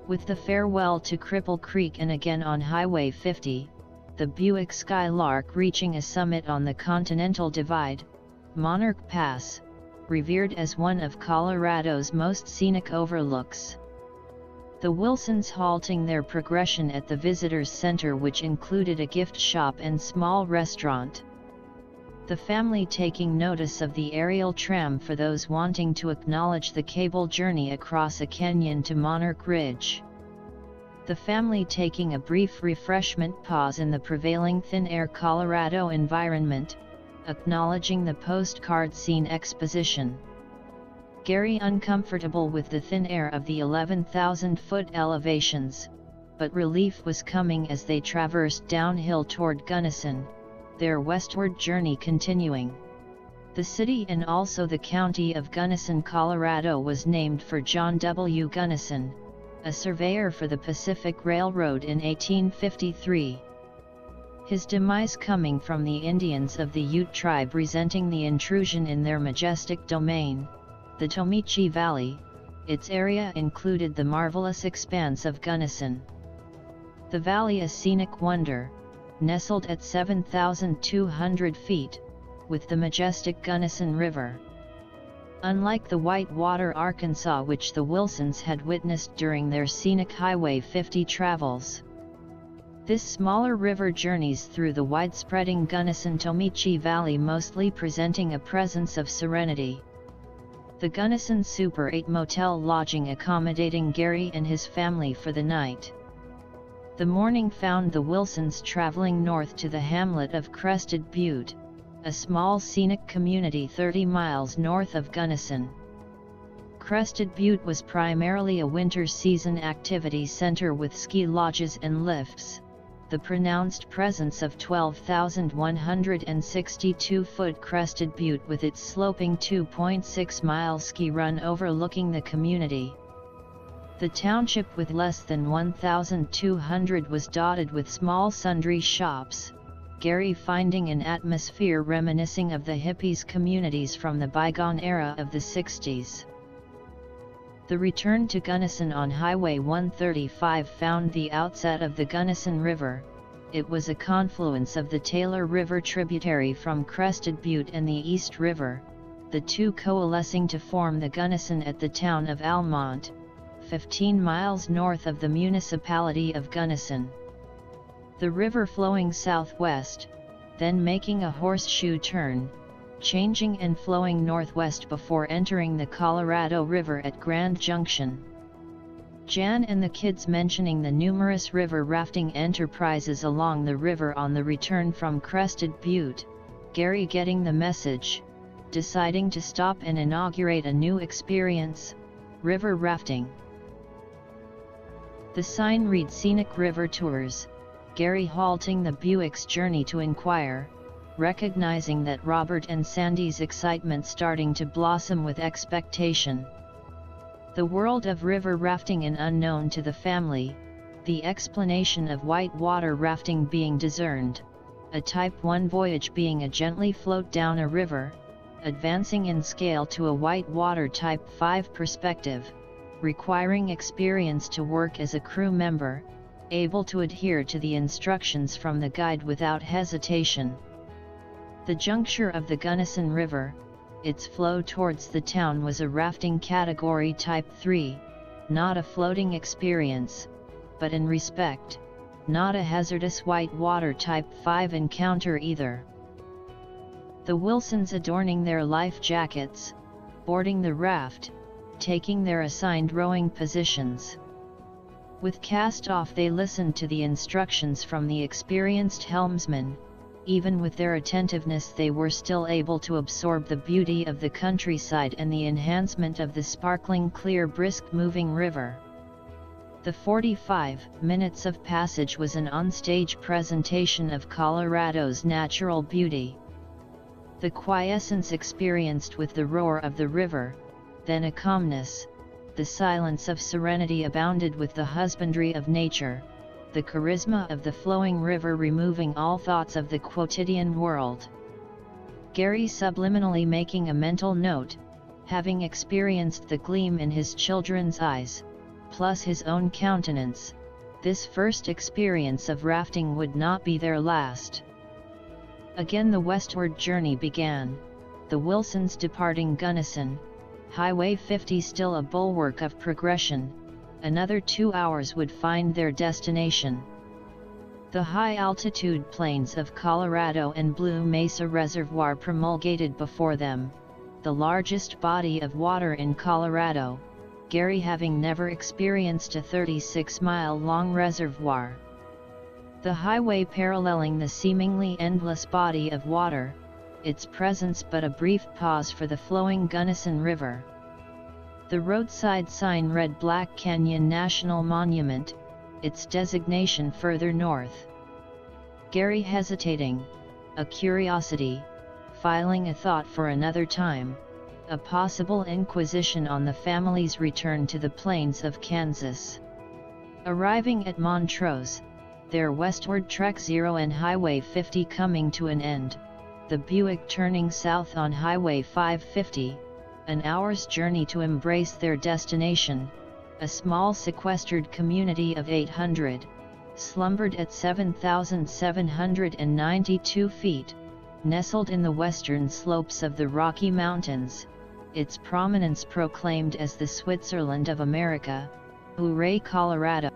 With the farewell to Cripple Creek and again on Highway 50, the Buick Skylark reaching a summit on the Continental Divide, Monarch Pass, revered as one of Colorado's most scenic overlooks. The Wilsons halting their progression at the Visitors Center, which included a gift shop and small restaurant. The family taking notice of the aerial tram for those wanting to acknowledge the cable journey across a canyon to Monarch Ridge. The family taking a brief refreshment pause in the prevailing thin-air Colorado environment, acknowledging the postcard scene exposition. Gary uncomfortable with the thin air of the 11,000-foot elevations, but relief was coming as they traversed downhill toward Gunnison, their westward journey continuing. The city and also the county of Gunnison, Colorado was named for John W. Gunnison, a surveyor for the Pacific Railroad in 1853. His demise coming from the Indians of the Ute tribe resenting the intrusion in their majestic domain, the Tomichi Valley. Its area included the marvelous expanse of Gunnison. The valley, a scenic wonder, nestled at 7,200 feet, with the majestic Gunnison River. Unlike the Whitewater, Arkansas, which the Wilsons had witnessed during their scenic Highway 50 travels, this smaller river journeys through the wide-spreading Gunnison-Tomichi Valley, mostly presenting a presence of serenity. The Gunnison Super 8 motel lodging accommodating Gary and his family for the night. The morning found the Wilsons traveling north to the hamlet of Crested Butte, a small scenic community 30 miles north of Gunnison. Crested Butte was primarily a winter season activity center with ski lodges and lifts. The pronounced presence of 12,162-foot Crested Butte with its sloping 2.6-mile ski run overlooking the community. The township with less than 1,200 was dotted with small sundry shops, Gary finding an atmosphere reminiscing of the hippies communities from the bygone era of the 60s. The return to Gunnison on Highway 135 found the outset of the Gunnison River. It was a confluence of the Taylor River tributary from Crested Butte and the East River, the two coalescing to form the Gunnison at the town of Almont, 15 miles north of the municipality of Gunnison. The river flowing southwest, then making a horseshoe turn, changing and flowing northwest before entering the Colorado River at Grand Junction. Jan and the kids mentioning the numerous river rafting enterprises along the river on the return from Crested Butte, Gary getting the message, deciding to stop and inaugurate a new experience, river rafting. The sign reads Scenic River Tours, Gary halting the Buick's journey to inquire, recognizing that Robert and Sandy's excitement starting to blossom with expectation. The world of river rafting and unknown to the family, the explanation of whitewater rafting being discerned, a Type 1 voyage being a gently float down a river, advancing in scale to a whitewater Type 5 perspective, requiring experience to work as a crew member, able to adhere to the instructions from the guide without hesitation. The juncture of the Gunnison River, its flow towards the town, was a rafting category Type 3, not a floating experience, but in respect, not a hazardous whitewater Type 5 encounter either. The Wilsons adorning their life jackets, boarding the raft, taking their assigned rowing positions. With cast-off they listened to the instructions from the experienced helmsman. Even with their attentiveness they were still able to absorb the beauty of the countryside and the enhancement of the sparkling clear brisk-moving river. The 45 minutes of passage was an onstage presentation of Colorado's natural beauty. The quiescence experienced with the roar of the river, then a calmness, the silence of serenity abounded with the husbandry of nature, the charisma of the flowing river removing all thoughts of the quotidian world. Gary subliminally making a mental note, having experienced the gleam in his children's eyes, plus his own countenance, this first experience of rafting would not be their last. Again the westward journey began, the Wilsons departing Gunnison, Highway 50 still a bulwark of progression. Another 2 hours would find their destination. The high-altitude plains of Colorado and Blue Mesa Reservoir promulgated before them, the largest body of water in Colorado, Gary having never experienced a 36-mile-long reservoir. The highway paralleling the seemingly endless body of water, its presence but a brief pause for the flowing Gunnison River. The roadside sign read Black Canyon National Monument, its designation further north. Gary hesitating, a curiosity, filing a thought for another time, a possible inquisition on the family's return to the plains of Kansas. Arriving at Montrose, their westward trek 0 and Highway 50 coming to an end, the Buick turning south on Highway 550, an hour's journey to embrace their destination, a small sequestered community of 800, slumbered at 7,792 feet, nestled in the western slopes of the Rocky Mountains, its prominence proclaimed as the Switzerland of America, Ouray, Colorado.